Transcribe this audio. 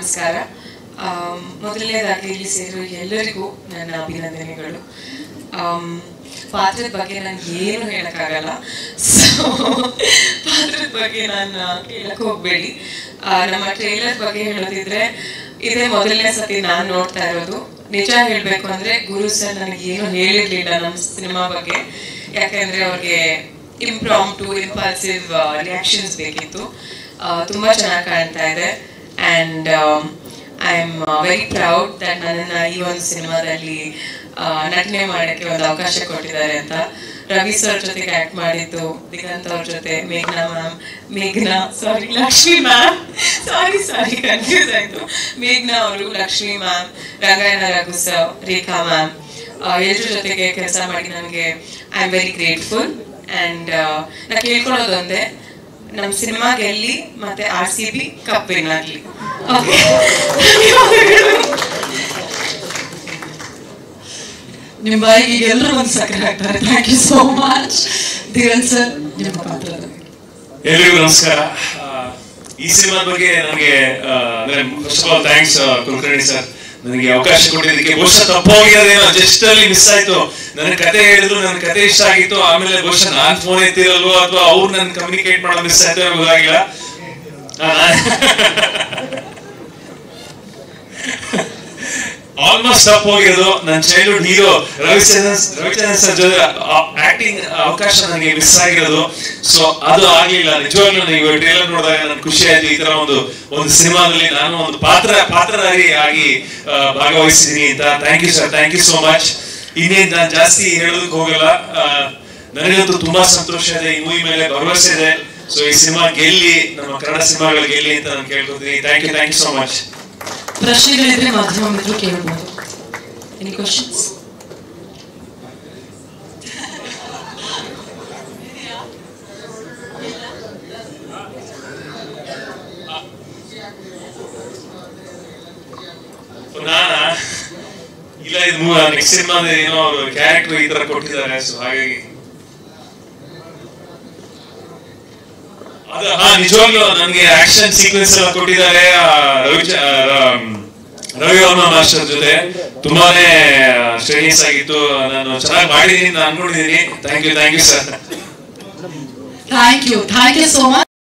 ನಮಸ್ಕಾರ. ಮೊದಲನೇದಾಗಿ ಇಲ್ಲಿ ಸೇರಿರೋ ಎಲ್ಲರಿಗೂ ನನ್ನ ಅಭಿನಂದನೆಗಳು. ಪಾತ್ರದ ಬಗ್ಗೆ ನಾನು ಏನು ಹೇಳೋಕ್ಕಾಗಲ್ಲ, ಸೊ ಪಾತ್ರದ ಬಗ್ಗೆ ನಾನು ಕೇಳಕ್ಕೆ ಹೋಗಬೇಡಿ. ನಮ್ಮ ಟ್ರೇಲರ್ ಬಗ್ಗೆ ಹೇಳೋದಿದ್ರೆ ಇದೇ ಮೊದಲನೇ ಸತಿ ನಾನು ನೋಡ್ತಾ ಇರೋದು. ನಿಜ ಹೇಳಬೇಕು ಅಂದರೆ ಗುರು ಸರ್ ನನಗೇನು ಹೇಳಿರಲಿಲ್ಲ ನಮ್ಮ ಸಿನಿಮಾ ಬಗ್ಗೆ, ಯಾಕೆಂದರೆ ಅವ್ರಿಗೆ ಇಂಪ್ರಾಂಪ್ಟು ಇಂಪಲ್ಸಿವ್ ರಿಯಾಕ್ಷನ್ಸ್ ಬೇಕಿತ್ತು. ತುಂಬ ಚೆನ್ನಾಗಿ ಕಾಣ್ತಾ ಇದೆ and I am very proud that ನನ್ನನ್ನು ಈ ಒಂದು ಸಿನಿಮಾದಲ್ಲಿ ನಟನೆ ಮಾಡೋಕ್ಕೆ ಒಂದು ಅವಕಾಶ ಕೊಟ್ಟಿದ್ದಾರೆ ಅಂತ. ರವಿ ಸರ್ ಜೊತೆಗೆ ಆ್ಯಕ್ಟ್ ಮಾಡಿದ್ದು, ದಿಗಂತ್ ಅವ್ರ ಜೊತೆ ಲಕ್ಷ್ಮಿ ಮ್ಯಾಮ್ ಕನ್ಫ್ಯೂಸ್ ಆಯಿತು. ಮೇಘ್ನಾ ಅವರು, Lakshmi ma'am, Rangayana Raghu sir, Rekha ma'am, ಎಲ್ಲರ ಜೊತೆಗೆ ಕೆಲಸ ಮಾಡಿ ನನಗೆ I am very grateful. And ನಾ ಕೇಳ್ಕೊಳ್ಳೋದೊಂದೇ, ನಮ್ಮ ಸಿನಿಮಾ ಗೆಲ್ಲಿ ಮತ್ತು RCB ಕಪ್ ವಿನ್ ಆಗಲಿ. ಓಕೆ, ನಿಮ್ಮ ಬಾಯಿಗೆ ಎಲ್ಲರೂ ಒಂದು ಸಕ್ಕರೆ ಹಾಕ್ತಾರೆ. Thank you so much Diganth sir, ನಿಮ್ಮ ಪಾತ್ರ. ಎಲ್ಲರಿಗೂ ನಮಸ್ಕಾರ. ಈ ಸಿನಿಮಾದ ಬಗ್ಗೆ ನನಗೆ first of all thanks Kulkarni sir, ನನಗೆ ಅವಕಾಶ ಕೊಟ್ಟಿದ್ದಕ್ಕೆ. ಬಹುಶಃ ತಪ್ಪೋಗಿರೋದೇನೋ, ಜಸ್ಟ್ ಅಲ್ಲಿ ಮಿಸ್ ಆಯ್ತು. ನನ್ನ ಕತೆ ಹೇಳಿದ್ರು, ನನ್ನ ಕತೆ ಇಷ್ಟ ಆಗಿತ್ತು, ಆಮೇಲೆ ಬಹುಶಃ ನಾನು ಫೋನ್ ಎತ್ತಿರಲ್ವೋ ಅಥವಾ ಅವ್ರು ನನ್ನ ಕಮ್ಯುನಿಕೇಟ್ ಮಾಡೋದು ಮಿಸ್ ಆಯ್ತು ಗೊತ್ತಾಗಿಲ್ಲ. ಆಲ್ಮೋಸ್ಟ್ ತಪ್ಪು ಹೋಗಿರೋದು. ನನ್ನ ಚೈಲ್ಡ್ಹುಡ್ ಹೀರೋ ರವಿಚಂದ್ರನ್ ಸರ್ ಜೊತೆ ಆಕ್ಟಿಂಗ್ ಅವಕಾಶ ನನಗೆ ಮಿಸ್ ಆಗಿರೋದು. ಸೊ ಅದು ಆಗ್ಲಿಲ್ಲ. ನಿಜವಾಗ್ಲೂ ನೀವು ಟ್ರೇಲರ್ ನೋಡಿದಾಗ ನನ್ಗೆ ಖುಷಿ ಆಯ್ತು. ಈ ತರ ಒಂದು ಸಿನಿಮಾದಲ್ಲಿ ನಾನು ಒಂದು ಪಾತ್ರಧಾರಿ ಆಗಿ ಭಾಗವಹಿಸಿದೀನಿ ಅಂತ. Thank you sir, thank you so much. ಇನ್ನೇನು ನಾನು ಜಾಸ್ತಿ ಹೇಳೋದಕ್ಕೆ ಹೋಗಲ್ಲ. ನನಗಂತೂ ತುಂಬಾ ಸಂತೋಷ ಇದೆ, ಈ ಮೂವಿ ಮೇಲೆ ಭರವಸೆ ಇದೆ. ಸೊ ಈ ಸಿನಿಮಾ ಗೆಲ್ಲಿ, ನಮ್ಮ ಕನ್ನಡ ಸಿನಿಮಾಗಳು ಗೆಲ್ಲಿ ಅಂತ ನಾನು ಕೇಳ್ಕೊತೀನಿ. Thank you so much. ಪ್ರಶ್ನೆಗಳಿದ್ರೆ ಮಾಧ್ಯಮ ಮಿತ್ರರು ಕೇಳಬಹುದು. Any questions? ಇಲ್ಲ, ಇದು ನೆಕ್ಸ್ಟ್ ಸಿನಿಮಾ ಏನೋ ಅವರು ಕ್ಯಾರೆಕ್ಟರ್ ಈ ತರ ಕೊಟ್ಟಿದ್ದಾರೆ. ಸೊ ಹಾಗಾಗಿ ಅದು ನಿಜವಾಗ್ಲೂ ನನಗೆ ಆಕ್ಷನ್ ಸೀಕ್ವೆನ್ಸ್ ಎಲ್ಲ ಕೊಟ್ಟಿದ್ದಾರೆ ರವಿ ವರ್ಮಾ ಮಾಸ್ಟರ್ ಜೊತೆ. ತುಂಬಾನೇ ಸ್ಟ್ರೇನಿಯಸ್ ಆಗಿತ್ತು. ನಾನು ಚೆನ್ನಾಗಿ ಮಾಡಿದೀನಿ, ನಾನು ಅನ್ಕೊಂಡಿದ್ದೀನಿ. Thank you sir. Thank you so much.